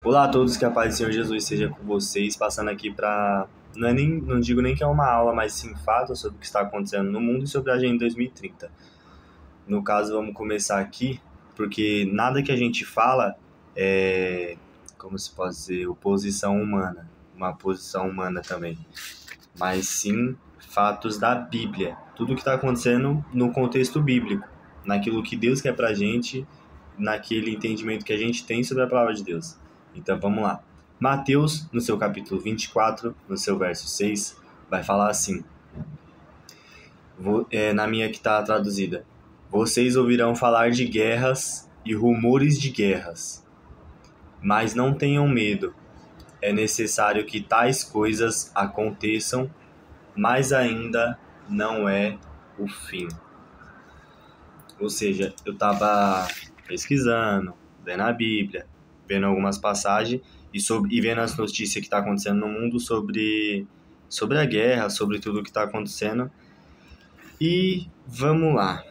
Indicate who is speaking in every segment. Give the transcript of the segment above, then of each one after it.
Speaker 1: Olá a todos, que a paz do Senhor Jesus seja com vocês, passando aqui para, não digo nem que é uma aula, mas sim fatos sobre o que está acontecendo no mundo e sobre a Agenda 2030. No caso, vamos começar aqui, porque nada que a gente fala é, como se pode dizer, oposição humana, uma posição humana também, mas sim fatos da Bíblia, tudo o que está acontecendo no contexto bíblico, naquilo que Deus quer pra gente, naquele entendimento que a gente tem sobre a palavra de Deus. Então vamos lá. Mateus, no seu capítulo 24, no seu verso 6, vai falar assim, na minha que está traduzida: vocês ouvirão falar de guerras e rumores de guerras, mas não tenham medo. É necessário que tais coisas aconteçam, mas ainda não é o fim. Ou seja, eu estava pesquisando, lendo a Bíblia, vendo algumas passagens e vendo as notícias que está acontecendo no mundo sobre a guerra, sobre tudo que está acontecendo. E vamos lá.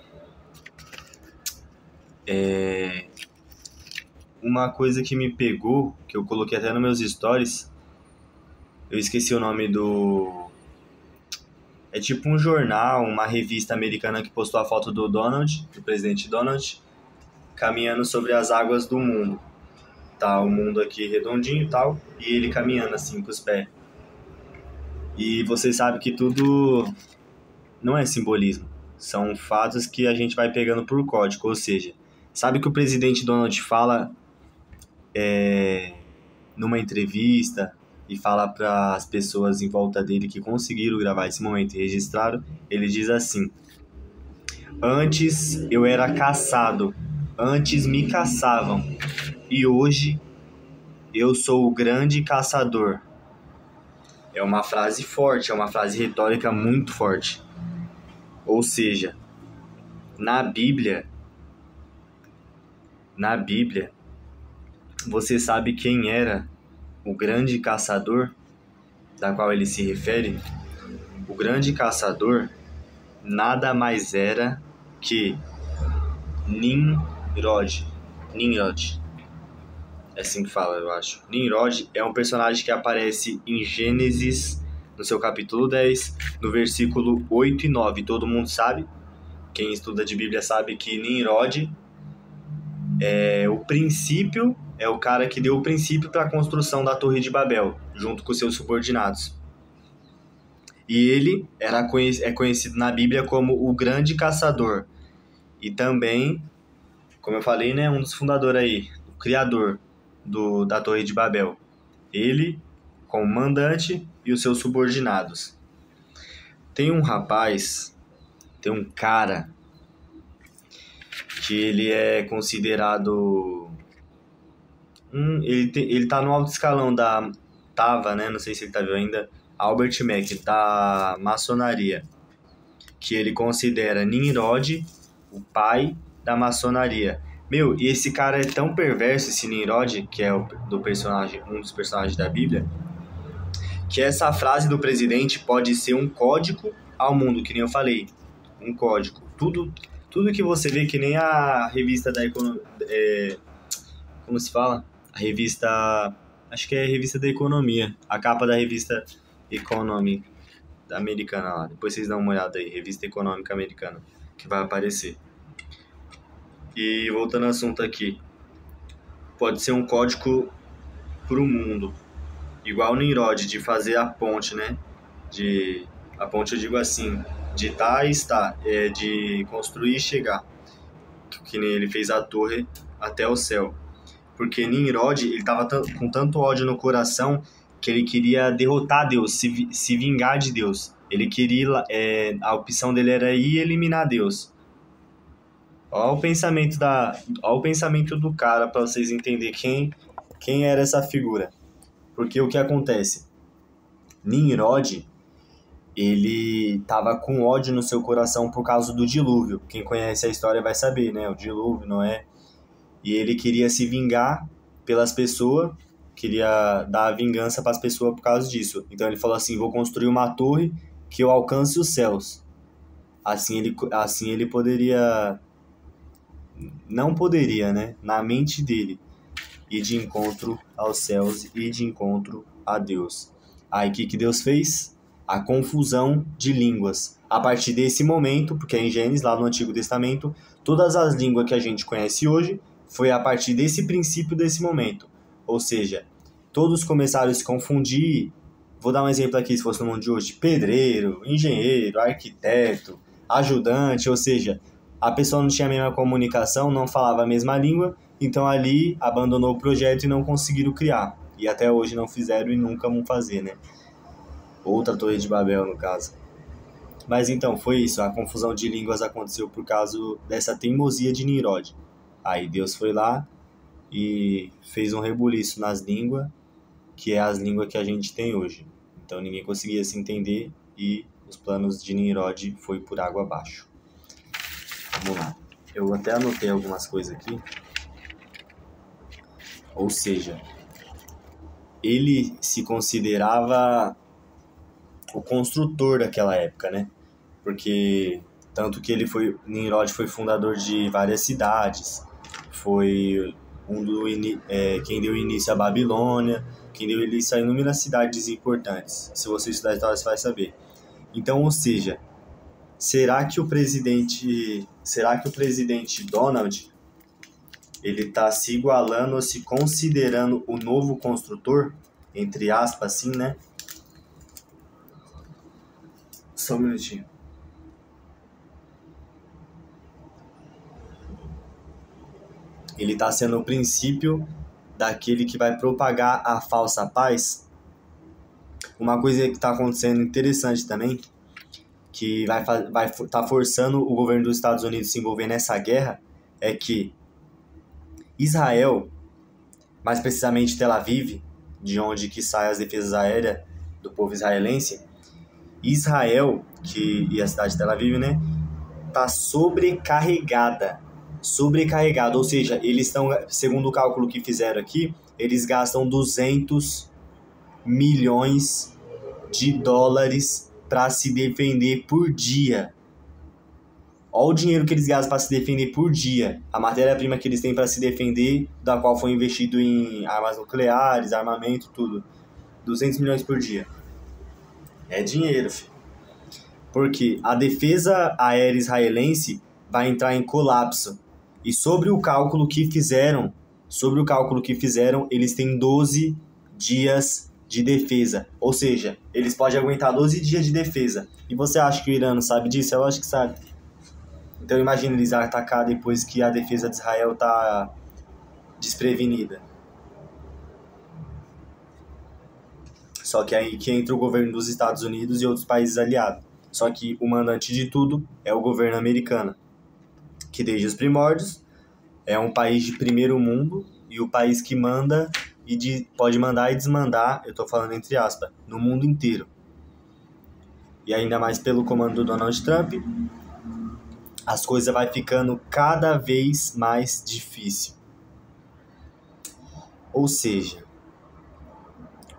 Speaker 1: Uma coisa que me pegou, que eu coloquei até nos meus stories, eu esqueci o nome do... É tipo um jornal, uma revista americana que postou a foto do Donald, do presidente Donald, caminhando sobre as águas do mundo. Tá o mundo aqui redondinho e tal, e ele caminhando assim com os pés. E você sabe que tudo não é simbolismo, são fatos que a gente vai pegando por código, ou seja, sabe que o presidente Donald fala numa entrevista e fala para as pessoas em volta dele que conseguiram gravar esse momento e registraram, ele diz assim: antes eu era caçado, antes me caçavam, e hoje eu sou o grande caçador. É uma frase forte, é uma frase retórica muito forte. Ou seja, na Bíblia, você sabe quem era o grande caçador da qual ele se refere? O grande caçador nada mais era que Nimrod. Nimrod. É assim que fala, eu acho. Nimrod é um personagem que aparece em Gênesis, no seu capítulo 10, no versículo 8 e 9. Todo mundo sabe, quem estuda de Bíblia sabe que Nimrod é o cara que deu o princípio para a construção da Torre de Babel, junto com seus subordinados. E ele é conhecido na Bíblia como o grande caçador. E também, como eu falei, né, um dos fundadores aí, o criador da Torre de Babel. Ele, como mandante, e os seus subordinados. Tem um cara, que ele é considerado... ele tá no alto escalão Tava, né, não sei se ele tá vivo ainda, Albert Mack, da maçonaria. Que ele considera Nimrod o pai da maçonaria. Meu, e esse cara é tão perverso, esse Nimrod, que é um dos personagens da Bíblia, que essa frase do presidente pode ser um código ao mundo, que nem eu falei. Um código. Tudo que você vê, que nem a revista da economia... como se fala? A revista... Acho que é a revista da economia. A capa da revista Economy americana lá. Depois vocês dão uma olhada aí. Revista Econômica Americana. Que vai aparecer. E voltando ao assunto aqui, pode ser um código para o mundo, igual o Nimrod, de fazer a ponte, né? A ponte eu digo assim, de tá e está, de construir e chegar, que nem ele fez a torre até o céu. Porque Nimrod, ele estava com tanto ódio no coração que ele queria derrotar Deus, se vingar de Deus. Ele queria, a opção dele era ir eliminar Deus. Olha o pensamento do cara, para vocês entenderem quem era essa figura. Porque o que acontece? Nimrod, ele tava com ódio no seu coração por causa do dilúvio. Quem conhece a história vai saber, né? O dilúvio, não é? E ele queria se vingar pelas pessoas, queria dar vingança para as pessoas por causa disso. Então ele falou assim: vou construir uma torre que eu alcance os céus. Assim ele poderia... Não poderia, né? Na mente dele, ir de encontro aos céus, ir de encontro a Deus. Aí o que Deus fez? A confusão de línguas. A partir desse momento, porque em Gênesis, lá no Antigo Testamento, todas as línguas que a gente conhece hoje foi a partir desse princípio, desse momento. Ou seja, todos começaram a se confundir. Vou dar um exemplo aqui, se fosse no mundo de hoje: pedreiro, engenheiro, arquiteto, ajudante, ou seja, a pessoa não tinha a mesma comunicação, não falava a mesma língua, então ali abandonou o projeto e não conseguiram criar. E até hoje não fizeram e nunca vão fazer, né? Outra Torre de Babel, no caso. Mas então, foi isso. A confusão de línguas aconteceu por causa dessa teimosia de Nimrod. Aí Deus foi lá e fez um rebuliço nas línguas, que é as línguas que a gente tem hoje. Então ninguém conseguia se entender e os planos de Nimrod foi por água abaixo. Vamos lá. Eu até anotei algumas coisas aqui. Ou seja, ele se considerava o construtor daquela época, né? Porque tanto que Nimrod foi fundador de várias cidades, foi quem deu início à Babilônia, quem deu início a inúmeras cidades importantes. Se você estudar a história, você vai saber. Então, ou seja, será que o presidente Donald, ele está se igualando ou se considerando o novo construtor, entre aspas, assim, né? Só um minutinho. Ele está sendo o princípio daquele que vai propagar a falsa paz. Uma coisa que está acontecendo interessante também, que vai tá forçando o governo dos Estados Unidos a se envolver nessa guerra, é que Israel, mais precisamente Tel Aviv, de onde que saem as defesas aéreas do povo israelense, Israel, e a cidade de Tel Aviv, né, tá sobrecarregada, ou seja, eles estão, segundo o cálculo que fizeram aqui, eles gastam 200 milhões de dólares para se defender por dia. Olha o dinheiro que eles gastam para se defender por dia. A matéria-prima que eles têm para se defender, da qual foi investido em armas nucleares, armamento, tudo. 200 milhões por dia. É dinheiro, filho. Porque a defesa aérea israelense vai entrar em colapso. E sobre o cálculo que fizeram, eles têm 12 dias de defesa. Ou seja, eles podem aguentar 12 dias de defesa. E você acha que o Irã não sabe disso? Eu acho que sabe. Então imagina eles atacar depois que a defesa de Israel está desprevenida. Só que aí que entra o governo dos Estados Unidos e outros países aliados. Só que o mandante de tudo é o governo americano, que desde os primórdios é um país de primeiro mundo e o país que manda e pode mandar e desmandar, eu estou falando entre aspas, no mundo inteiro. E ainda mais pelo comando do Donald Trump, as coisas vai ficando cada vez mais difícil. Ou seja,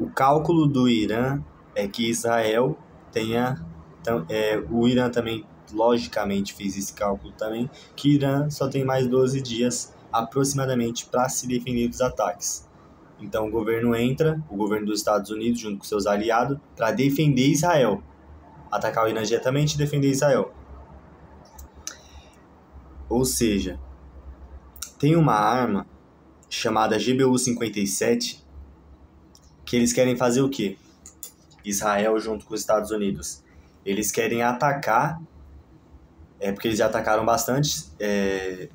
Speaker 1: o cálculo do Irã é que Israel tenha... o Irã também, logicamente, fez esse cálculo também, que Irã só tem mais 12 dias aproximadamente para se defender dos ataques. Então o governo dos Estados Unidos, junto com seus aliados, para defender Israel. Atacar o Irã diretamente e defender Israel. Ou seja, tem uma arma chamada GBU-57 que eles querem fazer o quê? Israel junto com os Estados Unidos. Eles querem atacar, porque eles já atacaram bastante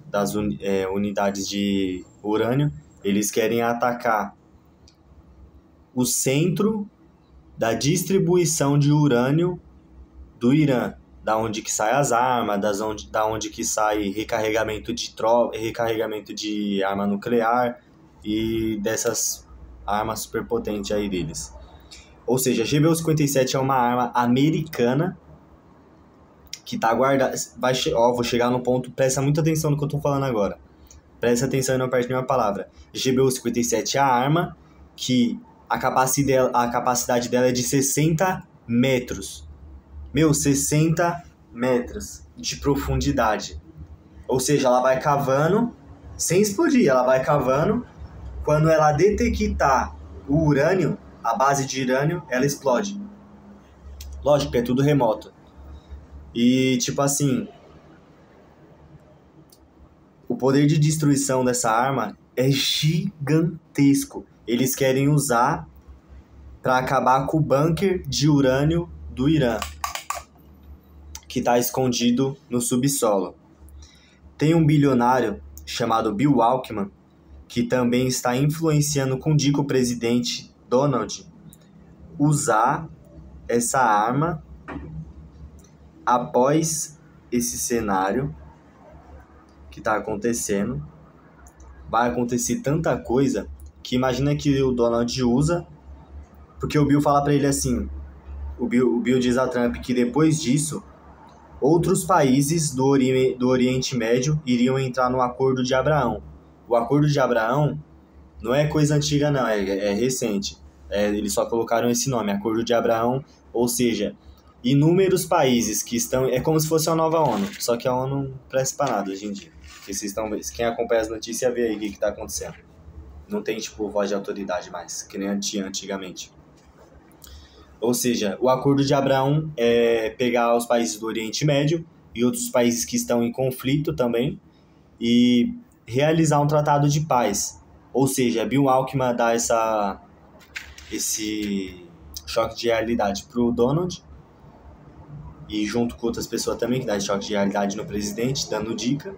Speaker 1: das unidades de urânio, eles querem atacar o centro da distribuição de urânio do Irã, da onde que sai as armas, da onde que sai recarregamento de arma nuclear e dessas armas superpotentes aí deles. Ou seja, a GBU-57 é uma arma americana que tá guardada... vou chegar no ponto, presta muita atenção no que eu tô falando agora. Presta atenção e não perde nenhuma palavra. GBU-57 é a arma que a capacidade dela é de 60 metros. 60 metros de profundidade. Ou seja, ela vai cavando, sem explodir, ela vai cavando quando ela detectar o urânio, a base de urânio, ela explode. Lógico, é tudo remoto. E, tipo assim, o poder de destruição dessa arma é gigantesco. Eles querem usar para acabar com o bunker de urânio do Irã, que está escondido no subsolo. Tem um bilionário chamado Bill Ackman, que também está influenciando com o dico presidente Donald usar essa arma após esse cenário que está acontecendo. Vai acontecer tanta coisa que imagina que o Donald usa, porque o Bill fala para ele assim, o Bill diz a Trump que depois disso outros países do Oriente Médio iriam entrar no Acordo de Abraão. O Acordo de Abraão não é coisa antiga não, é recente. Eles só colocaram esse nome, Acordo de Abraão, ou seja, inúmeros países que estão... É como se fosse a nova ONU, só que a ONU não presta pra nada hoje em dia. Quem acompanha as notícias vê aí o que tá acontecendo. Não tem, tipo, voz de autoridade mais, que nem antigamente. Ou seja, o Acordo de Abraão é pegar os países do Oriente Médio e outros países que estão em conflito também e realizar um tratado de paz. Ou seja, Bill Ackman dá esse choque de realidade pro Donald e junto com outras pessoas também que dá esse choque de realidade no presidente, dando dica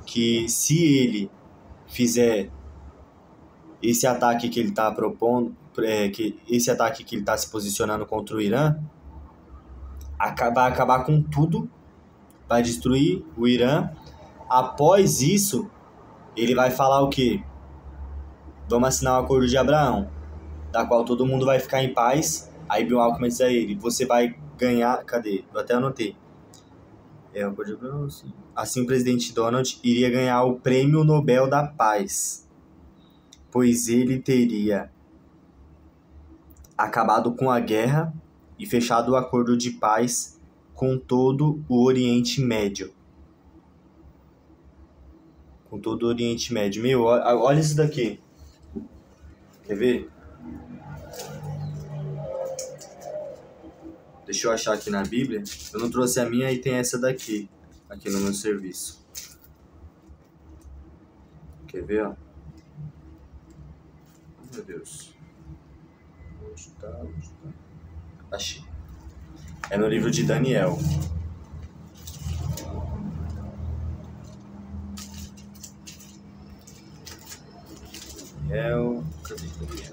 Speaker 1: que se ele fizer esse ataque que ele está propondo, que esse ataque que ele está se posicionando contra o Irã, vai acabar com tudo, vai destruir o Irã. Após isso, ele vai falar o quê? Vamos assinar o Acordo de Abraão, da qual todo mundo vai ficar em paz. Aí Bill Ackman diz a ele, você vai ganhar... Cadê? Eu até anotei. O Acordo de Abraão, sim. Assim o presidente Donald iria ganhar o Prêmio Nobel da Paz, pois ele teria acabado com a guerra e fechado o acordo de paz com todo o Oriente Médio. Com todo o Oriente Médio. Meu, olha isso daqui. Quer ver? Deixa eu achar aqui na Bíblia. Eu não trouxe a minha e tem essa daqui. Aqui no meu serviço. Quer ver, ó? Meu Deus. Onde tá? Achei. É no livro de Daniel. Cadê?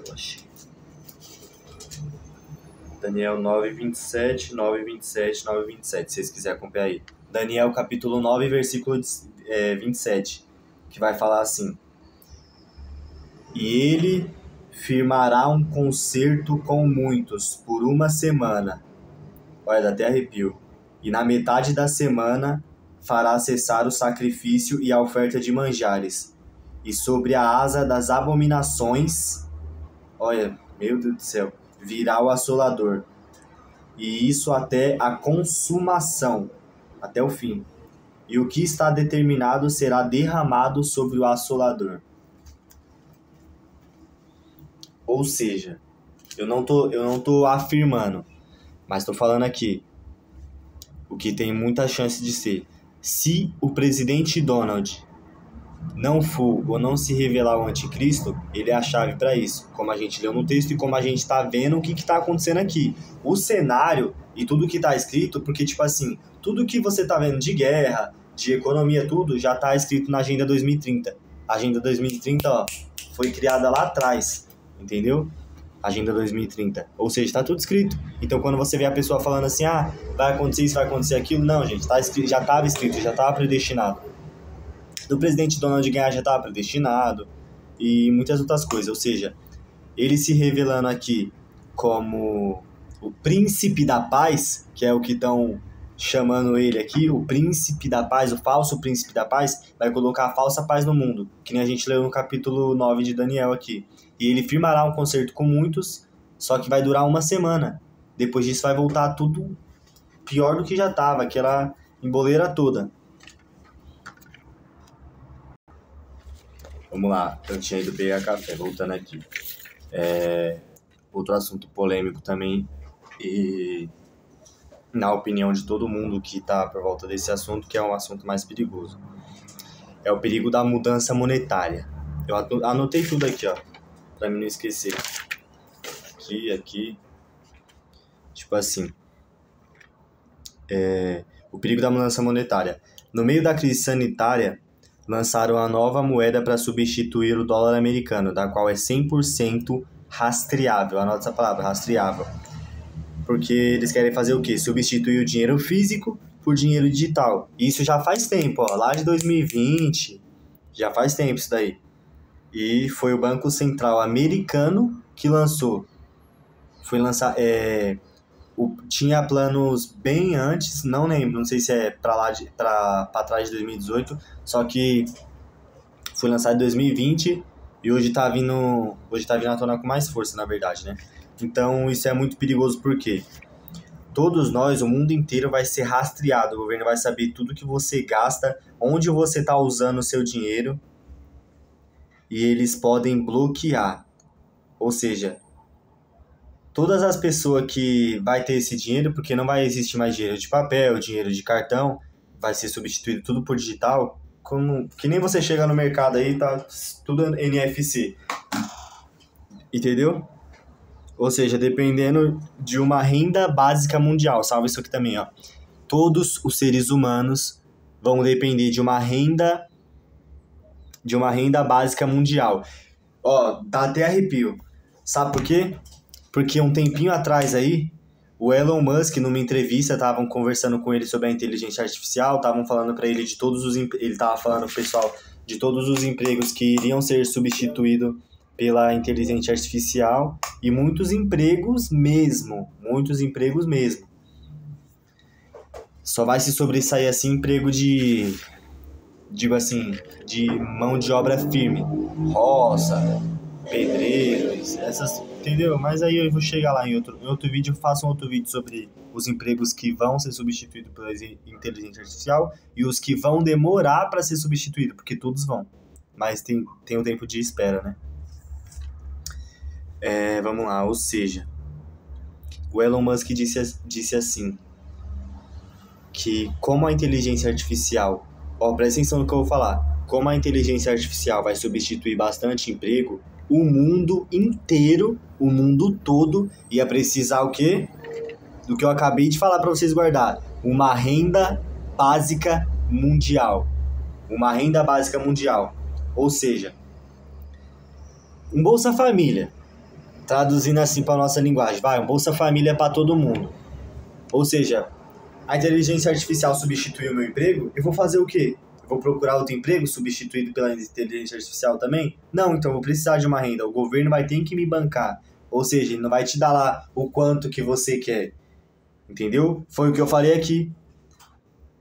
Speaker 1: Eu achei. Daniel 9:27, 9:27, 9:27, se vocês quiserem acompanhar aí. Daniel capítulo 9, versículo 27, que vai falar assim: E ele firmará um concerto com muitos por uma semana. Olha, dá até arrepio. E na metade da semana fará cessar o sacrifício e a oferta de manjares. E sobre a asa das abominações, olha, meu Deus do céu, virá o assolador. E isso até a consumação, até o fim. E o que está determinado será derramado sobre o assolador. Ou seja, eu não tô afirmando, mas estou falando aqui o que tem muita chance de ser. Se o presidente Donald não for ou não se revelar o anticristo, ele é a chave para isso, como a gente leu no texto e como a gente está vendo o que está acontecendo aqui. O cenário e tudo que está escrito, porque, tipo assim, tudo que você está vendo de guerra, de economia, tudo, já está escrito na Agenda 2030. A Agenda 2030, ó, foi criada lá atrás, entendeu? Agenda 2030. Ou seja, está tudo escrito. Então, quando você vê a pessoa falando assim, vai acontecer isso, vai acontecer aquilo, não, gente, tá escrito, já estava escrito, já estava predestinado. Do presidente Donald ganhar já estava predestinado e muitas outras coisas. Ou seja, ele se revelando aqui como o príncipe da paz, que é o que estão chamando ele aqui, o príncipe da paz, o falso príncipe da paz, vai colocar a falsa paz no mundo, que nem a gente leu no capítulo 9 de Daniel aqui. E ele firmará um concerto com muitos, só que vai durar uma semana. Depois disso vai voltar tudo pior do que já estava, aquela emboleira toda. Vamos lá, eu tinha ido pegar café, voltando aqui. Outro assunto polêmico também, e na opinião de todo mundo que está por volta desse assunto, que é um assunto mais perigoso. É o perigo da mudança monetária. Eu anotei tudo aqui, ó, pra mim não esquecer. Aqui. Tipo assim, o perigo da mudança monetária. No meio da crise sanitária, lançaram a nova moeda para substituir o dólar americano, da qual é 100% rastreável. Anota essa palavra, rastreável. Porque eles querem fazer o quê? Substituir o dinheiro físico por dinheiro digital. Isso já faz tempo, ó, lá de 2020, já faz tempo isso daí. E foi o Banco Central americano que lançou. Foi lançar, tinha planos bem antes, não lembro, não sei se é para trás de 2018, só que foi lançado em 2020 e hoje tá vindo à tona com mais força, na verdade, né? Então isso é muito perigoso porque todos nós, o mundo inteiro vai ser rastreado, o governo vai saber tudo que você gasta, onde você está usando o seu dinheiro e eles podem bloquear. Ou seja, todas as pessoas que vai ter esse dinheiro, porque não vai existir mais dinheiro de papel, dinheiro de cartão, vai ser substituído tudo por digital, que nem você chega no mercado aí, tá tudo NFC. Entendeu? Ou seja, dependendo de uma renda básica mundial. Salva isso aqui também, ó. Todos os seres humanos vão depender de uma renda básica mundial. Ó, dá até arrepio. Sabe por quê? Porque um tempinho atrás aí, o Elon Musk, numa entrevista, estavam conversando com ele sobre a inteligência artificial, estavam falando para ele ele estava falando pro pessoal de todos os empregos que iriam ser substituídos pela inteligência artificial e muitos empregos mesmo. Só vai se sobressair assim emprego de mão de obra firme, roça, pedreiros, essas, entendeu? Mas aí eu vou chegar lá em outro vídeo, eu faço um outro vídeo sobre os empregos que vão ser substituídos pela inteligência artificial e os que vão demorar para ser substituídos, porque todos vão, mas tem um tempo de espera, né? Vamos lá, ou seja, o Elon Musk disse assim, que como a inteligência artificial, presta atenção no que eu vou falar, como a inteligência artificial vai substituir bastante emprego, o mundo inteiro, o mundo todo, ia precisar o quê? Do que eu acabei de falar para vocês guardar. Uma renda básica mundial. Uma renda básica mundial. Ou seja, um Bolsa Família. Traduzindo assim para nossa linguagem. Um Bolsa Família para todo mundo. Ou seja, a inteligência artificial substituir o meu emprego, eu vou fazer o quê? Vou procurar outro emprego substituído pela inteligência artificial também? Não, então eu vou precisar de uma renda. O governo vai ter que me bancar. Ou seja, ele não vai te dar lá o quanto que você quer. Entendeu? Foi o que eu falei aqui.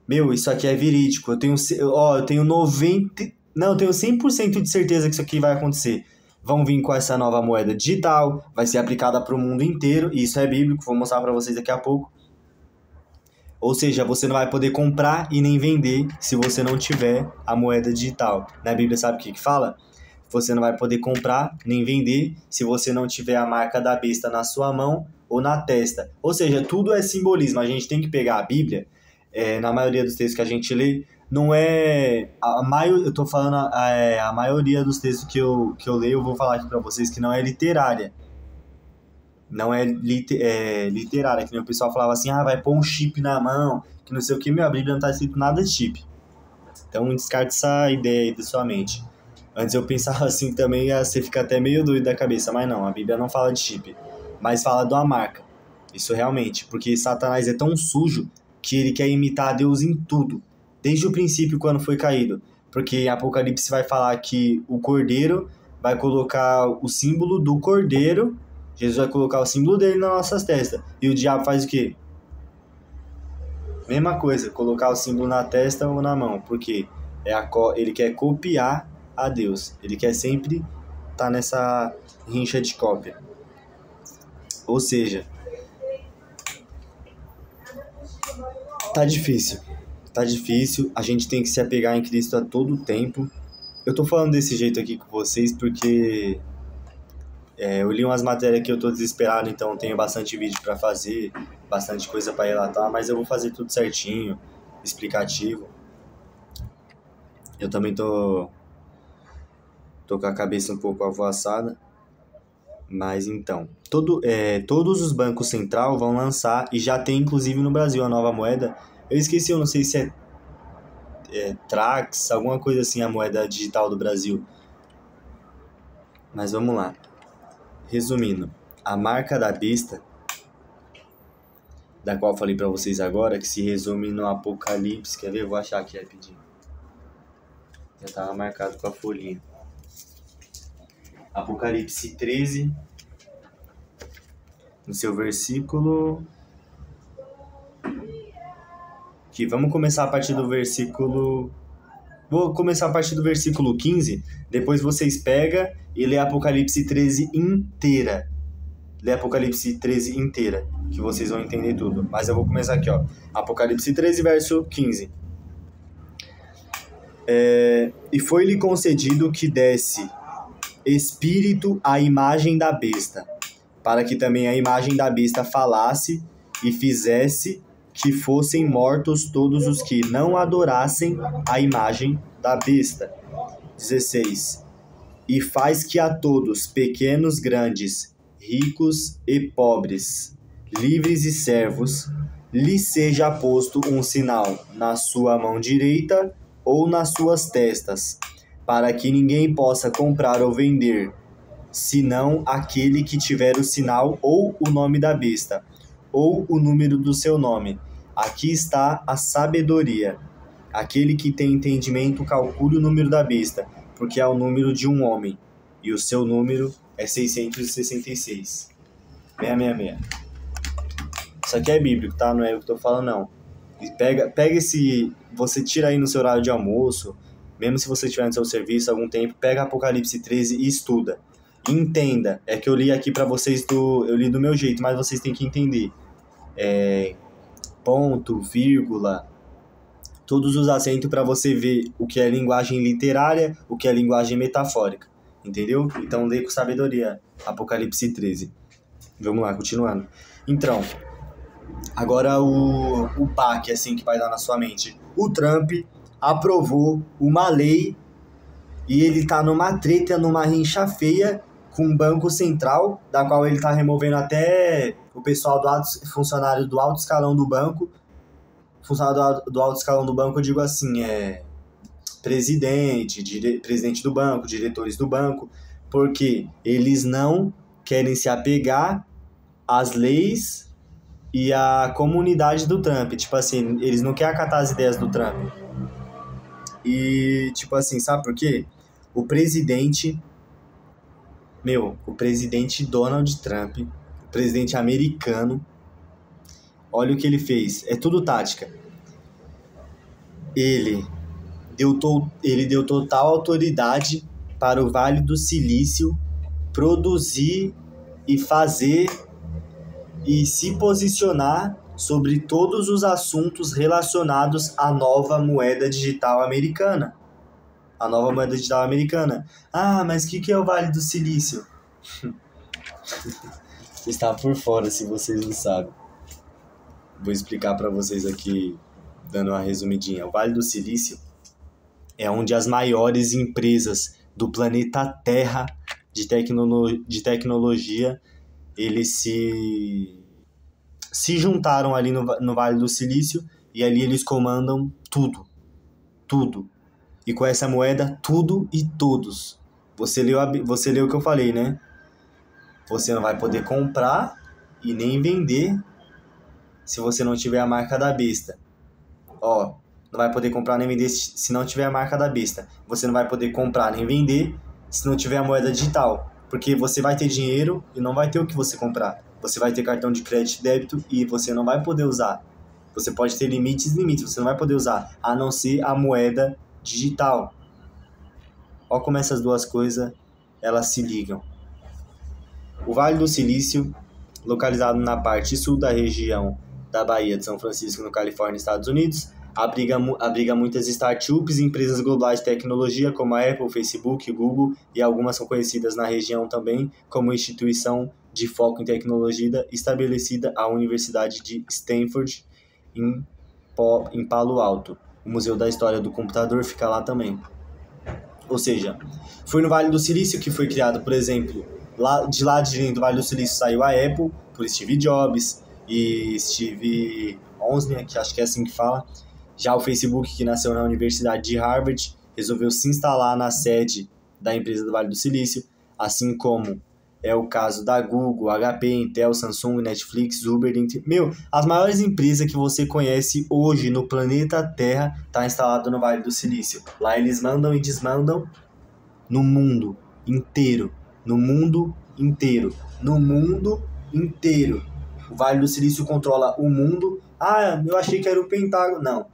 Speaker 1: Meu, isso aqui é verídico. Eu tenho 100% de certeza que isso aqui vai acontecer. Vão vir com essa nova moeda digital, vai ser aplicada para o mundo inteiro, e isso é bíblico, vou mostrar para vocês daqui a pouco. Ou seja, você não vai poder comprar e nem vender se você não tiver a moeda digital. Na Bíblia sabe o que fala? Você não vai poder comprar nem vender se você não tiver a marca da besta na sua mão ou na testa. Ou seja, tudo é simbolismo. A gente tem que pegar a Bíblia, na maioria dos textos que a gente lê, não é... eu tô falando a maioria dos textos que eu leio, eu vou falar aqui para vocês que não é literária. Não é literária, que nem o pessoal falava assim, vai pôr um chip na mão, que não sei o que, a Bíblia não tá escrito nada de chip. Então descarte essa ideia aí da sua mente. Antes eu pensava assim também, você fica até meio doido da cabeça, mas não, a Bíblia não fala de chip, mas fala de uma marca. Isso realmente, porque Satanás é tão sujo que ele quer imitar a Deus em tudo, desde o princípio quando foi caído. Porque em Apocalipse vai falar que o Cordeiro vai colocar o símbolo do Cordeiro, Jesus vai colocar o símbolo dele nas nossas testas. E o diabo faz o quê? Mesma coisa, colocar o símbolo na testa ou na mão. Porque ele quer copiar a Deus. Ele quer sempre estar nessa rincha de cópia. Ou seja, tá difícil. A gente tem que se apegar em Cristo a todo tempo. Eu tô falando desse jeito aqui com vocês porque eu li umas matérias que eu tô desesperado, então tenho bastante vídeo pra fazer, bastante coisa pra relatar, mas eu vou fazer tudo certinho, explicativo. Eu também tô com a cabeça um pouco avoaçada, mas então, todos os bancos central vão lançar, e já tem inclusive no Brasil a nova moeda. Eu esqueci, eu não sei se é Trax, alguma coisa assim, a moeda digital do Brasil. Mas vamos lá. Resumindo, a marca da besta, da qual eu falei pra vocês agora, que se resume no Apocalipse, quer ver? Eu vou achar aqui rapidinho. Já tava marcado com a folhinha. Apocalipse 13, no seu versículo... Que vamos começar a partir do versículo... Vou começar a partir do versículo 15, depois vocês pegam e lê Apocalipse 13 inteira. Lê Apocalipse 13 inteira, que vocês vão entender tudo. Mas eu vou começar aqui, ó. Apocalipse 13, verso 15. E foi-lhe concedido que desse espírito à imagem da besta, para que também a imagem da besta falasse e fizesse que fossem mortos todos os que não adorassem a imagem da besta. 16. E faz que a todos, pequenos, grandes, ricos e pobres, livres e servos, lhe seja posto um sinal na sua mão direita ou nas suas testas, para que ninguém possa comprar ou vender, senão aquele que tiver o sinal ou o nome da besta, ou o número do seu nome. Aqui está a sabedoria. Aquele que tem entendimento calcule o número da besta, porque é o número de um homem, e o seu número é 666. 666. Isso aqui é bíblico, tá? Não é eu que tô falando, não. E pega esse... Você tira aí no seu horário de almoço, mesmo se você estiver no seu serviço há algum tempo, pega Apocalipse 13 e estuda. Entenda. É que eu li aqui pra vocês eu li do meu jeito, mas vocês têm que entender. Ponto, vírgula, todos os acentos para você ver o que é linguagem literária, o que é linguagem metafórica, entendeu? Então lê com sabedoria, Apocalipse 13. Vamos lá, continuando. Então, agora o PAC, assim, que vai dar na sua mente. O Trump aprovou uma lei e ele tá numa treta, numa rincha feia com o Banco Central, da qual ele tá removendo até o pessoal funcionário do alto escalão do banco. Funcionário do alto escalão do banco, eu digo assim, presidente do banco, diretores do banco, porque eles não querem se apegar às leis e à comunidade do Trump. Tipo assim, eles não querem acatar as ideias do Trump. E, tipo assim, sabe por quê? O presidente Donald Trump, o presidente americano, olha o que ele fez. É tudo tática. Ele deu total autoridade para o Vale do Silício produzir e fazer e se posicionar sobre todos os assuntos relacionados à nova moeda digital americana. A nova moeda digital americana. Ah, mas o que é o Vale do Silício? Você está por fora se vocês não sabem. Vou explicar para vocês aqui, dando uma resumidinha. O Vale do Silício é onde as maiores empresas do planeta Terra de tecnologia, eles se juntaram ali no Vale do Silício, e ali eles comandam tudo. E com essa moeda, tudo e todos. Você leu o que eu falei, né? Você não vai poder comprar e nem vender se você não tiver a marca da besta. Ó, não vai poder comprar nem vender se não tiver a marca da besta. Você não vai poder comprar nem vender se não tiver a moeda digital. Porque você vai ter dinheiro e não vai ter o que você comprar. Você vai ter cartão de crédito e débito e você não vai poder usar. Você pode ter limites, você não vai poder usar, a não ser a moeda digital. Ó como essas duas coisas, elas se ligam. O Vale do Silício, localizado na parte sul da região da Baía de São Francisco, no Califórnia, Estados Unidos, abriga muitas startups e empresas globais de tecnologia como a Apple, Facebook, Google, e algumas são conhecidas na região também como instituição de foco em tecnologia estabelecida a Universidade de Stanford em Palo Alto. O Museu da História do Computador fica lá também. Ou seja, foi no Vale do Silício que foi criado, por exemplo, de lá de dentro do Vale do Silício saiu a Apple, por Steve Jobs e Steve Wozniak, que acho que é assim que fala. Já o Facebook, que nasceu na Universidade de Harvard, resolveu se instalar na sede da empresa do Vale do Silício, assim como é o caso da Google, HP, Intel, Samsung, Netflix, Uber, as maiores empresas que você conhece hoje no planeta Terra estão instaladas no Vale do Silício. Lá eles mandam e desmandam no mundo inteiro. No mundo inteiro. No mundo inteiro. O Vale do Silício controla o mundo. Ah, eu achei que era o Pentágono. Não.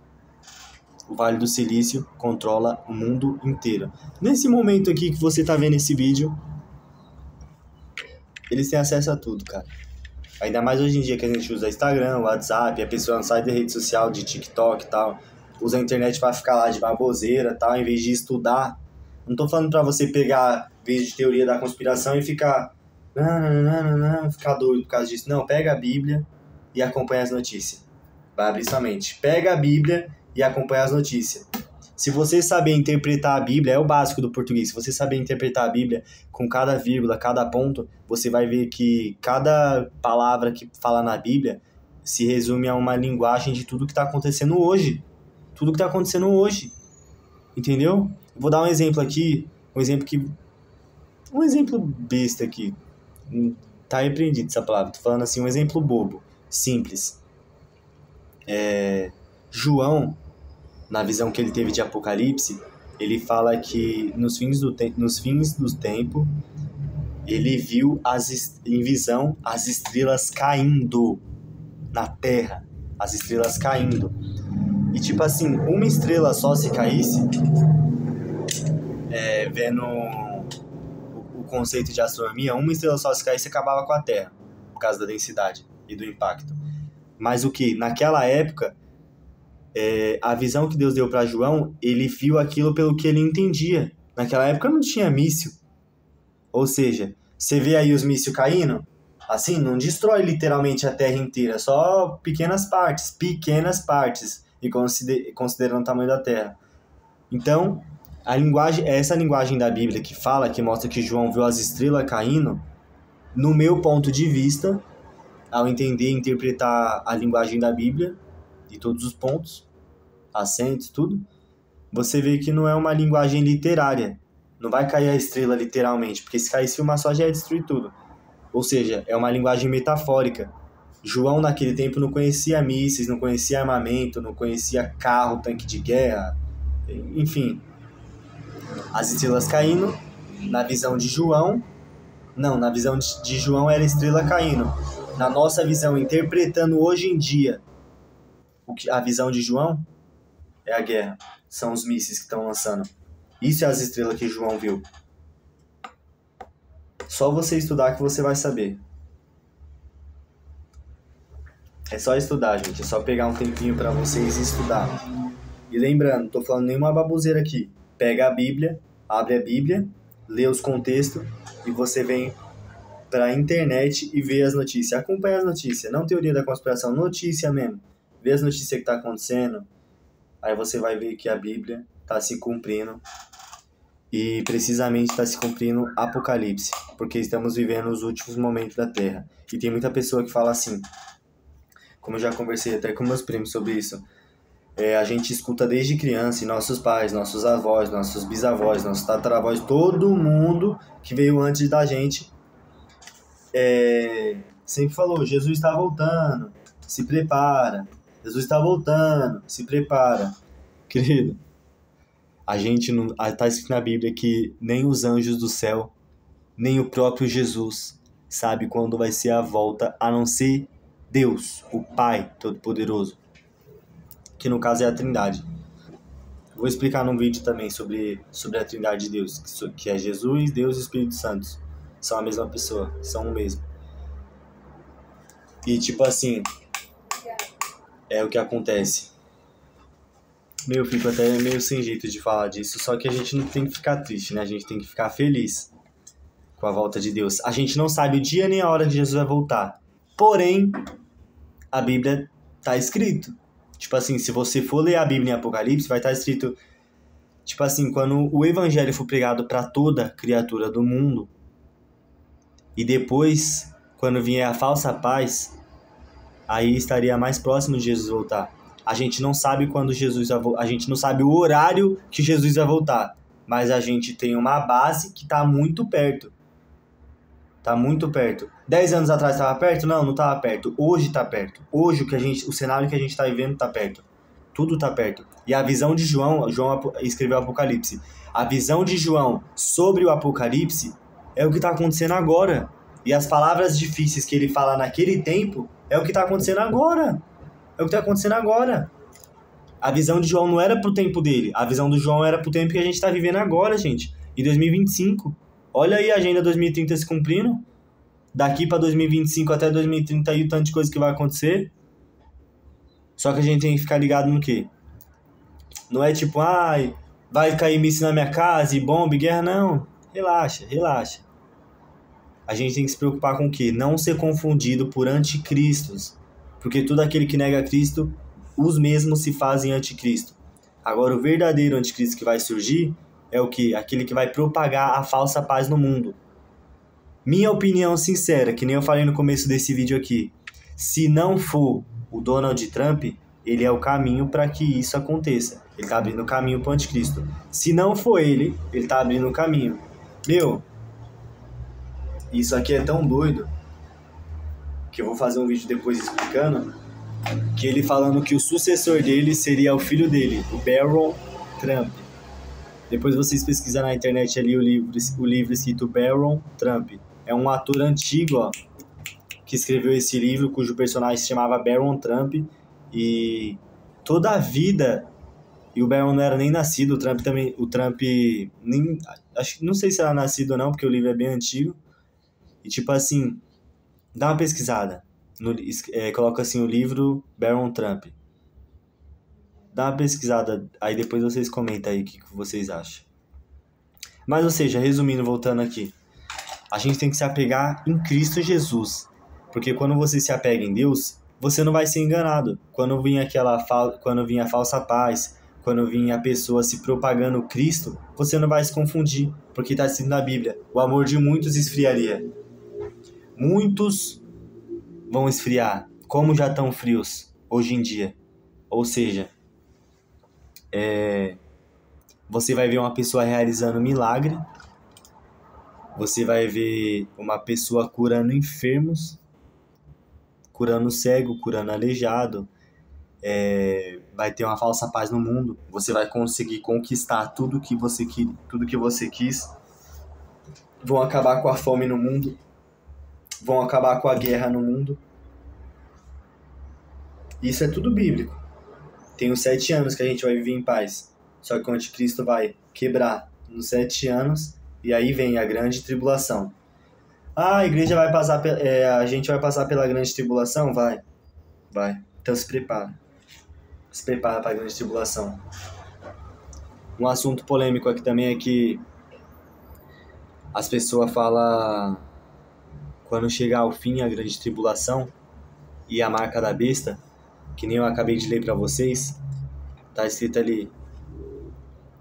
Speaker 1: O Vale do Silício controla o mundo inteiro. Nesse momento aqui que você está vendo esse vídeo, eles têm acesso a tudo, cara. Ainda mais hoje em dia que a gente usa Instagram, WhatsApp, a pessoa não sai da rede social, de TikTok e tal, usa a internet pra ficar lá de baboseira e tal, em vez de estudar. Não tô falando pra você pegar vídeo de teoria da conspiração e ficar ficar doido por causa disso. Não, pega a Bíblia e acompanha as notícias. Vai abrir sua mente. Pega a Bíblia e acompanha as notícias. Se você saber interpretar a Bíblia, é o básico do português, se você saber interpretar a Bíblia com cada vírgula, cada ponto, você vai ver que cada palavra que fala na Bíblia se resume a uma linguagem de tudo que está acontecendo hoje. Tudo que está acontecendo hoje. Entendeu? Vou dar um exemplo aqui, um exemplo besta aqui. Tá repreendido essa palavra, tô falando assim, um exemplo bobo, simples. João, na visão que ele teve de Apocalipse, ele fala que nos fins do tempo, ele viu em visão as estrelas caindo na terra, as estrelas caindo. E tipo assim, uma estrela só se caísse, vendo o conceito de astronomia, uma estrela só se caísse acabava com a Terra, por causa da densidade e do impacto. Mas o que? Naquela época, a visão que Deus deu para João, ele viu aquilo pelo que ele entendia. Naquela época não tinha míssil. Ou seja, você vê aí os mísseis caindo, assim, não destrói literalmente a Terra inteira, só pequenas partes, e considerando o tamanho da Terra. Então, essa linguagem da Bíblia que fala, que mostra que João viu as estrelas caindo, no meu ponto de vista, ao entender e interpretar a linguagem da Bíblia, de todos os pontos, acentos, tudo, você vê que não é uma linguagem literária. Não vai cair a estrela literalmente, porque se caísse uma só já ia destruir tudo. Ou seja, é uma linguagem metafórica. João naquele tempo não conhecia mísseis, não conhecia armamento, não conhecia carro, tanque de guerra, enfim. As estrelas caindo, na visão de João, na visão de João era estrela caindo. Na nossa visão, interpretando hoje em dia, a visão de João é a guerra. São os mísseis que estão lançando. Isso é as estrelas que João viu. Só você estudar que você vai saber. É só estudar, gente. É só pegar um tempinho pra vocês estudar. E lembrando, não tô falando nenhuma baboseira aqui. Pega a Bíblia, abre a Bíblia, lê os contextos e você vem pra internet e vê as notícias. Acompanha as notícias. Não teoria da conspiração, notícia mesmo. Vê as notícias que tá acontecendo. Aí você vai ver que a Bíblia tá se cumprindo. E precisamente está se cumprindo Apocalipse, porque estamos vivendo os últimos momentos da Terra. E tem muita pessoa que fala assim, como eu já conversei até com meus primos sobre isso, a gente escuta desde criança, e nossos pais, nossos avós, nossos bisavós, nossos tataravós, todo mundo que veio antes da gente sempre falou, Jesus está voltando, se prepara. Jesus está voltando, se prepara. Querido, a gente não está escrito na Bíblia que nem os anjos do céu, nem o próprio Jesus sabe quando vai ser a volta, a não ser Deus, o Pai Todo-Poderoso, que no caso é a Trindade. Vou explicar num vídeo também sobre a Trindade de Deus, que é Jesus, Deus e Espírito Santo. São a mesma pessoa, são o mesmo. E tipo assim, é o que acontece. Eu fico até meio sem jeito de falar disso, só que a gente não tem que ficar triste, né? A gente tem que ficar feliz com a volta de Deus. A gente não sabe o dia nem a hora que Jesus vai voltar. Porém, a Bíblia tá escrito. Tipo assim, se você for ler a Bíblia em Apocalipse, vai estar escrito, tipo assim, quando o evangelho for pregado para toda criatura do mundo, e depois, quando vier a falsa paz, aí estaria mais próximo de Jesus voltar. A gente não sabe quando Jesus vai voltar, a gente não sabe o horário que Jesus vai voltar, mas a gente tem uma base que tá muito perto. Tá muito perto. 10 anos atrás estava perto? Não, não estava perto. Hoje está perto. Hoje o cenário que a gente está vivendo está perto. Tudo está perto. E a visão de João escreveu o Apocalipse. A visão de João sobre o Apocalipse é o que está acontecendo agora. E as palavras difíceis que ele fala naquele tempo é o que está acontecendo agora. É o que está acontecendo agora. A visão de João não era pro tempo dele. A visão do João era pro tempo que a gente está vivendo agora, gente. Em 2025. Olha aí a Agenda 2030 se cumprindo. Daqui para 2025 até 2030 aí o tanto de coisa que vai acontecer. Só que a gente tem que ficar ligado no quê? Não é tipo, ai, vai cair míssil na minha casa e bomba e guerra, não. Relaxa, relaxa. A gente tem que se preocupar com o quê? Não ser confundido por anticristos. Porque todo aquele que nega Cristo, os mesmos se fazem anticristo. Agora o verdadeiro anticristo que vai surgir é o quê? Aquele que vai propagar a falsa paz no mundo. Minha opinião sincera, que nem eu falei no começo desse vídeo aqui, se não for o Donald Trump, ele é o caminho para que isso aconteça. Ele está abrindo o caminho para o anticristo. Se não for ele está abrindo o caminho. Meu, isso aqui é tão doido que eu vou fazer um vídeo depois explicando, que ele falando que o sucessor dele seria o filho dele, o Barron Trump. Depois vocês pesquisam na internet ali o livro escrito Barron Trump. É um ator antigo, ó, que escreveu esse livro, cujo personagem se chamava Barron Trump. E toda a vida... E o Barron não era nem nascido, o Trump também... O Trump... Nem, não sei se era nascido ou não, porque o livro é bem antigo. E tipo assim... Dá uma pesquisada. Coloca assim o livro Barron Trump. Dá uma pesquisada, aí depois vocês comentam aí o que vocês acham. Mas, ou seja, resumindo, voltando aqui. A gente tem que se apegar em Cristo Jesus. Porque quando você se apega em Deus, você não vai ser enganado. Quando vinha a falsa paz, quando vinha a pessoa se propagando Cristo, você não vai se confundir. Porque está escrito na Bíblia, o amor de muitos esfriaria. Muitos vão esfriar, como já estão frios hoje em dia. Ou seja... Você vai ver uma pessoa realizando milagre, você vai ver uma pessoa curando enfermos, curando cego, curando aleijado, vai ter uma falsa paz no mundo, você vai conseguir conquistar tudo que você quis, vão acabar com a fome no mundo, vão acabar com a guerra no mundo. Isso é tudo bíblico. Tem os 7 anos que a gente vai viver em paz. Só que o anticristo vai quebrar nos 7 anos e aí vem a grande tribulação. Ah, a igreja vai passar... a gente vai passar pela grande tribulação? Vai. Então se prepara. Se prepara para a grande tribulação. Um assunto polêmico aqui também é que as pessoas falam... Quando chegar ao fim a grande tribulação e a marca da besta... que nem eu acabei de ler para vocês, tá escrito ali,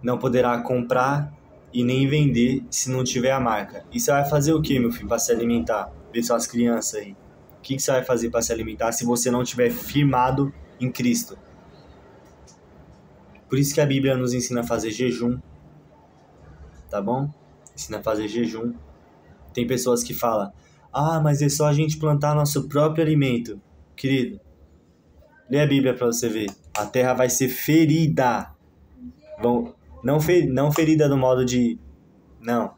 Speaker 1: não poderá comprar e nem vender se não tiver a marca. E você vai fazer o que, meu filho, para se alimentar? Vê suas crianças aí. O que você vai fazer para se alimentar se você não tiver firmado em Cristo? Por isso que a Bíblia nos ensina a fazer jejum, tá bom? Ensina a fazer jejum. Tem pessoas que falam, mas é só a gente plantar nosso próprio alimento. Querido, lê a Bíblia para você ver. A terra vai ser ferida. Não ferida no modo de... Não.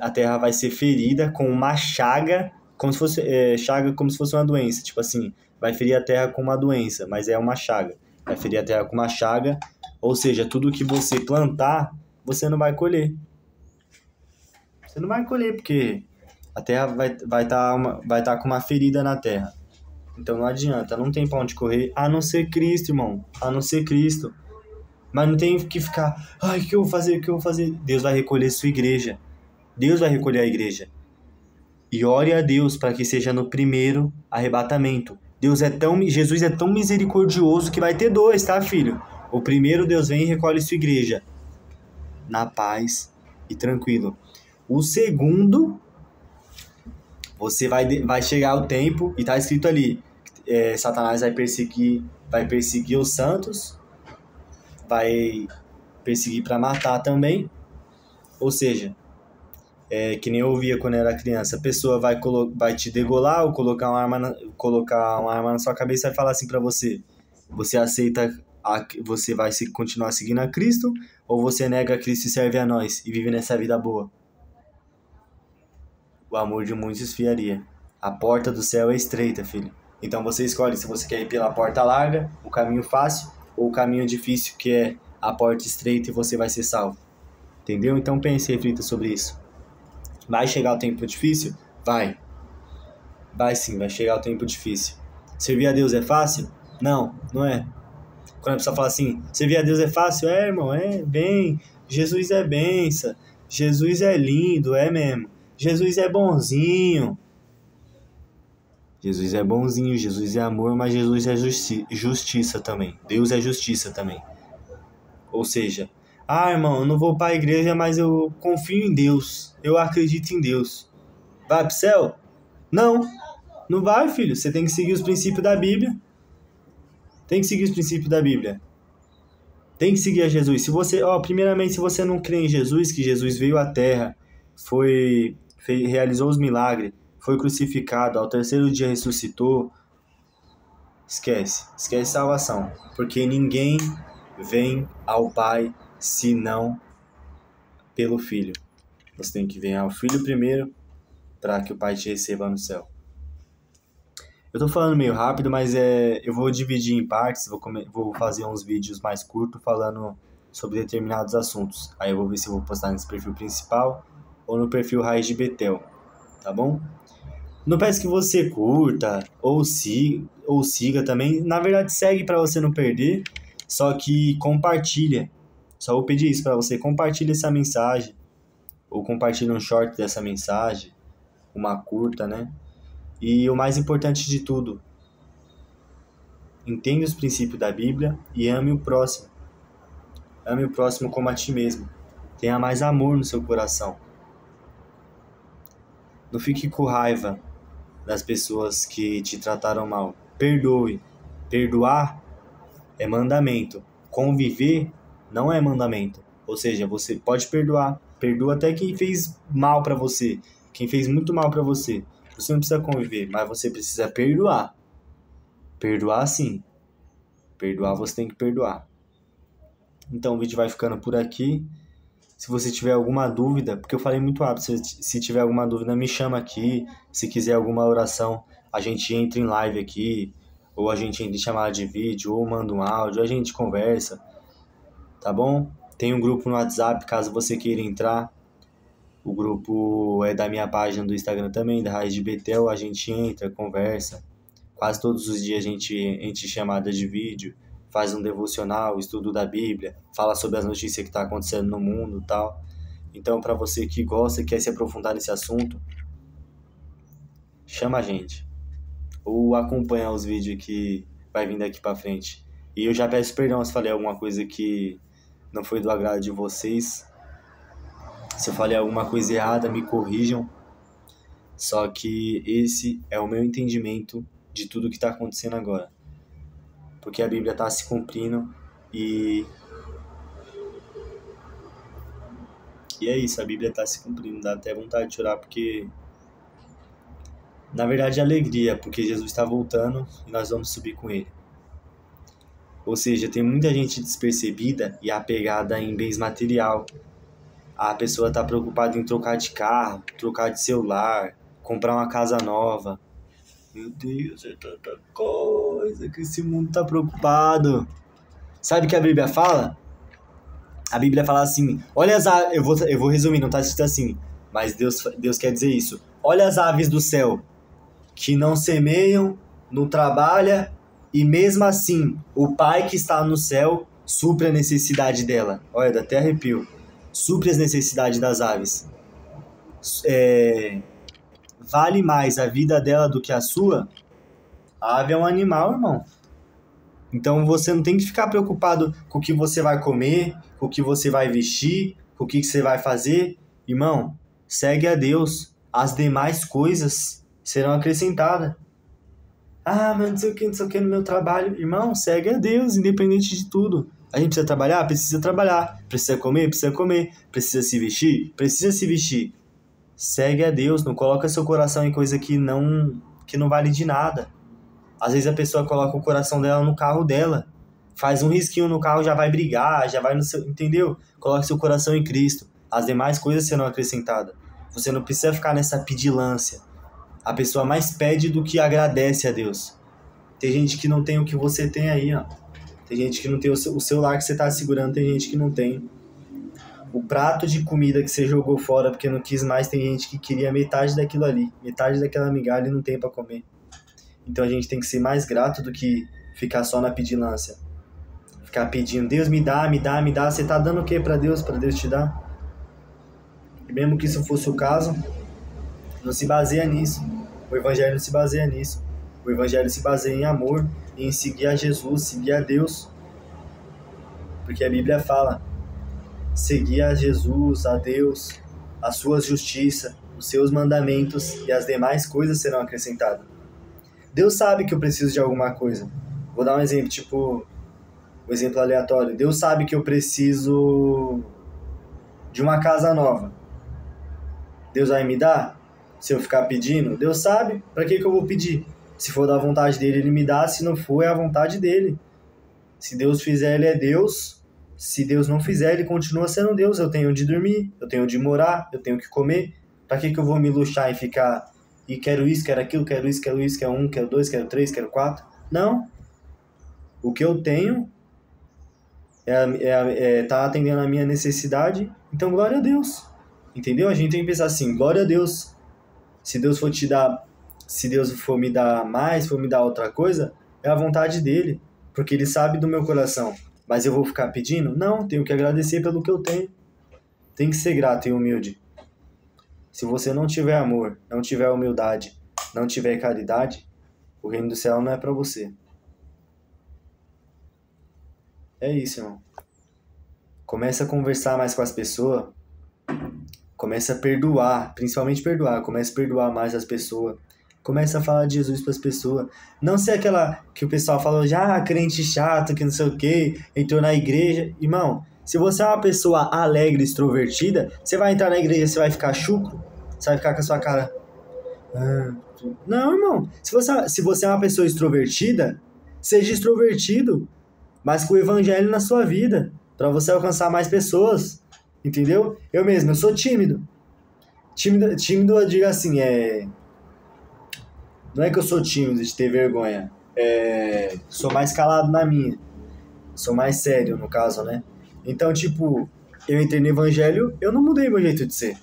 Speaker 1: A terra vai ser ferida com uma chaga, como se fosse, chaga como se fosse uma doença. Tipo assim, vai ferir a terra com uma doença, mas é uma chaga. Vai ferir a terra com uma chaga, ou seja, tudo que você plantar, você não vai colher. Você não vai colher, porque a terra vai tá com uma ferida na terra. Então não adianta, não tem pra onde correr, a não ser Cristo, irmão. A não ser Cristo. Mas não tem que ficar, ai, o que eu vou fazer, o que eu vou fazer? Deus vai recolher sua igreja. Deus vai recolher a igreja. E ore a Deus para que seja no primeiro arrebatamento. Jesus é tão misericordioso que vai ter 2, tá, filho? O primeiro, Deus vem e recolhe sua igreja. Na paz e tranquilo. O segundo, você vai chegar o tempo, e tá escrito ali, Satanás vai perseguir os santos, vai perseguir para matar também. Ou seja, que nem eu ouvia quando eu era criança, a pessoa vai te degolar ou colocar uma arma na sua cabeça e vai falar assim pra você: você aceita, você vai continuar seguindo a Cristo, ou você nega a Cristo e serve a nós e vive nessa vida boa? O amor de muitos esfriaria. A porta do céu é estreita, filho. Então você escolhe se você quer ir pela porta larga, o caminho fácil, ou o caminho difícil, que é a porta estreita, e você vai ser salvo. Entendeu? Então pense e reflita sobre isso. Vai chegar o tempo difícil? Vai. Vai sim, vai chegar o tempo difícil. Servir a Deus é fácil? Não, não é. Quando a pessoa fala assim, servir a Deus é fácil? É, irmão, é bem. Jesus é benção. Jesus é lindo, é mesmo. Jesus é bonzinho. Jesus é bonzinho, Jesus é amor, mas Jesus é justiça também. Deus é justiça também. Ou seja, irmão, eu não vou para a igreja, mas eu confio em Deus. Eu acredito em Deus. Vai pro céu? Não. Não vai, filho. Você tem que seguir os princípios da Bíblia. Tem que seguir os princípios da Bíblia. Tem que seguir a Jesus. Primeiramente, se você não crê em Jesus, que Jesus veio à Terra, realizou os milagres, foi crucificado, ao terceiro dia ressuscitou, esquece salvação. Porque ninguém vem ao Pai senão pelo Filho. Você tem que vir ao Filho primeiro para que o Pai te receba no céu. Eu tô falando meio rápido, mas eu vou dividir em partes, vou fazer uns vídeos mais curtos falando sobre determinados assuntos. Aí eu vou ver se eu vou postar nesse perfil principal ou no perfil Raiz de Betel, tá bom? Não peço que você curta ou siga também. Na verdade, segue para você não perder, só que compartilha. Só vou pedir isso para você, compartilha essa mensagem, ou compartilha um short dessa mensagem, uma curta, né? E o mais importante de tudo, entenda os princípios da Bíblia e ame o próximo. Ame o próximo como a ti mesmo. Tenha mais amor no seu coração. Não fique com raiva das pessoas que te trataram mal. Perdoe. Perdoar é mandamento. Conviver não é mandamento. Ou seja, você pode perdoar. Perdoa até quem fez mal pra você. Quem fez muito mal pra você. Você não precisa conviver, mas você precisa perdoar. Perdoar sim. Perdoar você tem que perdoar. Então o vídeo vai ficando por aqui. Se você tiver alguma dúvida, porque eu falei muito rápido, se tiver alguma dúvida me chama aqui. Se quiser alguma oração, a gente entra em live aqui, ou a gente entra em chamada de vídeo, ou manda um áudio, a gente conversa. Tá bom? Tem um grupo no WhatsApp, caso você queira entrar. O grupo é da minha página do Instagram também, da Raiz de Betel. A gente entra, conversa. Quase todos os dias a gente entra em chamada de vídeo, faz um devocional, estudo da Bíblia, fala sobre as notícias que estão acontecendo no mundo e tal. Então, para você que gosta, quer se aprofundar nesse assunto, chama a gente. Ou acompanha os vídeos que vai vir daqui para frente. E eu já peço perdão se falei alguma coisa que não foi do agrado de vocês. Se eu falei alguma coisa errada, me corrijam. Só que esse é o meu entendimento de tudo que está acontecendo agora. Porque a Bíblia está se cumprindo e é isso, a Bíblia está se cumprindo. Dá até vontade de chorar porque, na verdade, é alegria, porque Jesus está voltando e nós vamos subir com Ele. Ou seja, tem muita gente despercebida e apegada em bens material. A pessoa está preocupada em trocar de carro, trocar de celular, comprar uma casa nova. Meu Deus, é tanta coisa que esse mundo está preocupado. Sabe o que a Bíblia fala? A Bíblia fala assim, olha as aves, eu vou resumir, não está escrito assim, mas Deus quer dizer isso. Olha as aves do céu, que não semeiam, não trabalham, e mesmo assim, o Pai que está no céu supre a necessidade dela. Olha, dá até arrepio. Supre as necessidades das aves. Vale mais a vida dela do que a sua? A ave é um animal, irmão. Então você não tem que ficar preocupado com o que você vai comer, com o que você vai vestir, com o que você vai fazer. Irmão, segue a Deus. As demais coisas serão acrescentadas. Ah, mas não sei o que no meu trabalho. Irmão, segue a Deus, independente de tudo. A gente precisa trabalhar? Precisa trabalhar. Precisa comer? Precisa comer. Precisa se vestir? Precisa se vestir. Segue a Deus, não coloca seu coração em coisa que não vale de nada. Às vezes a pessoa coloca o coração dela no carro dela. Faz um risquinho no carro, já vai brigar, já vai no seu... Entendeu? Coloque seu coração em Cristo. As demais coisas serão acrescentadas. Você não precisa ficar nessa pedilância. A pessoa mais pede do que agradece a Deus. Tem gente que não tem o que você tem aí, ó. Tem gente que não tem o celular que você tá segurando, tem gente que não tem. O prato de comida que você jogou fora porque não quis mais, tem gente que queria metade daquilo ali. Metade daquela migalha e não tem pra comer. Então a gente tem que ser mais grato do que ficar só na pedilância. Ficar pedindo, Deus me dá, me dá, me dá. Você tá dando o que pra Deus te dar? E mesmo que isso fosse o caso, não se baseia nisso. O Evangelho não se baseia nisso. O Evangelho se baseia em amor, em seguir a Jesus, seguir a Deus. Porque a Bíblia fala, seguir a Jesus, a Deus, a sua justiça, os seus mandamentos e as demais coisas serão acrescentadas. Deus sabe que eu preciso de alguma coisa. Vou dar um exemplo, tipo, um exemplo aleatório. Deus sabe que eu preciso de uma casa nova. Deus vai me dar? Se eu ficar pedindo? Deus sabe. Pra que eu vou pedir? Se for da vontade dele, ele me dá. Se não for, é a vontade dele. Se Deus fizer, ele é Deus. Se Deus não fizer, ele continua sendo Deus. Eu tenho onde dormir, eu tenho onde morar, eu tenho o que comer. Pra que eu vou me luxar e ficar... E quero isso, quero aquilo, quero isso, quero 1, quero 2, quero 3, quero 4. Não. O que eu tenho tá atendendo a minha necessidade. Então, glória a Deus. Entendeu? A gente tem que pensar assim, glória a Deus. Se Deus for te dar, se Deus for me dar mais, for me dar outra coisa, é a vontade dele. Porque ele sabe do meu coração. Mas eu vou ficar pedindo? Não, tenho que agradecer pelo que eu tenho. Tem que ser grato e humilde. Se você não tiver amor, não tiver humildade, não tiver caridade, o reino do céu não é pra você. É isso, irmão. Começa a conversar mais com as pessoas. Começa a perdoar, principalmente perdoar. Começa a perdoar mais as pessoas. Começa a falar de Jesus pras pessoas. Não ser aquela que o pessoal falou, já crente chato, que não sei o que, entrou na igreja. Irmão, se você é uma pessoa alegre, extrovertida, você vai entrar na igreja, você vai ficar chucro? Você vai ficar com a sua cara... Não, irmão. Se você é uma pessoa extrovertida, seja extrovertido, mas com o evangelho na sua vida, para você alcançar mais pessoas. Entendeu? Eu mesmo, eu sou tímido. Tímido, eu digo assim, não é que eu sou tímido de ter vergonha. Sou mais calado na minha. Sou mais sério, no caso, né? Então, tipo, eu entrei no evangelho, eu não mudei meu jeito de ser.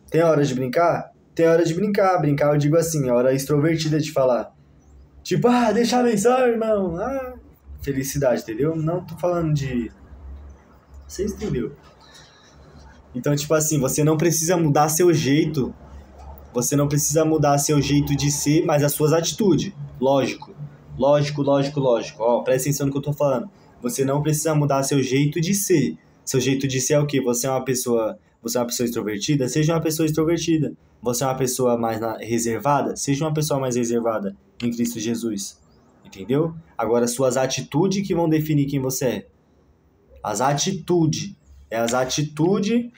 Speaker 1: Tem hora de brincar? Tem hora de brincar. Brincar, eu digo assim, a hora extrovertida de falar. Tipo, deixa a benção, irmão. Felicidade, entendeu? Não tô falando de... Você entendeu? Então, tipo assim, você não precisa mudar seu jeito. Você não precisa mudar seu jeito de ser, mas as suas atitudes. Lógico. Ó, presta atenção no que eu tô falando. Você não precisa mudar seu jeito de ser. Seu jeito de ser é o quê? Você é uma pessoa extrovertida? Seja uma pessoa extrovertida. Você é uma pessoa mais reservada? Seja uma pessoa mais reservada em Cristo Jesus. Entendeu? Agora, suas atitudes que vão definir quem você é. As atitudes. É as atitudes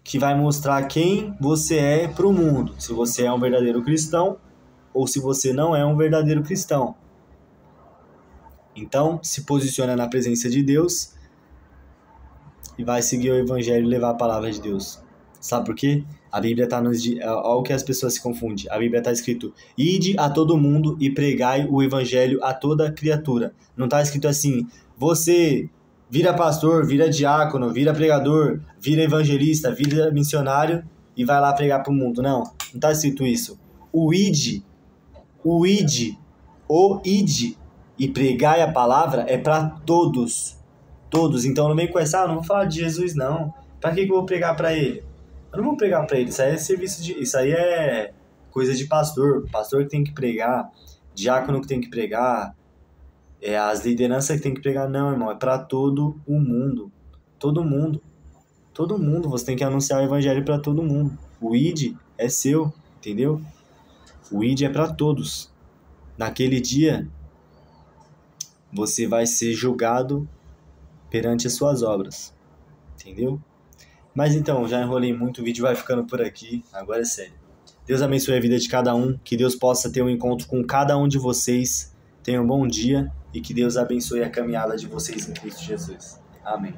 Speaker 1: que vai mostrar quem você é pro mundo. Se você é um verdadeiro cristão ou se você não é um verdadeiro cristão. Então, se posiciona na presença de Deus e vai seguir o evangelho e levar a palavra de Deus. Sabe por quê? A Bíblia está olha o que as pessoas se confundem. A Bíblia está escrito, ide a todo mundo e pregai o evangelho a toda criatura. Não está escrito assim, você vira pastor, vira diácono, vira pregador, vira evangelista, vira missionário e vai lá pregar para o mundo. Não está escrito isso. O id E pregar a palavra é para todos. Todos. Então não vem com essa, não vou falar de Jesus não. Para que eu vou pregar para ele? Eu não vou pregar para ele. Isso aí é serviço de... Isso aí é coisa de pastor. Pastor que tem que pregar. Diácono que tem que pregar. As lideranças que tem que pregar. Não, irmão. É para todo o mundo. Todo mundo. Todo mundo. Você tem que anunciar o evangelho para todo mundo. O ID é seu. Entendeu? O ID é para todos. Naquele dia, você vai ser julgado perante as suas obras. Entendeu? Mas então, já enrolei muito, o vídeo vai ficando por aqui. Agora é sério. Deus abençoe a vida de cada um. Que Deus possa ter um encontro com cada um de vocês. Tenham um bom dia e que Deus abençoe a caminhada de vocês em Cristo Jesus. Amém.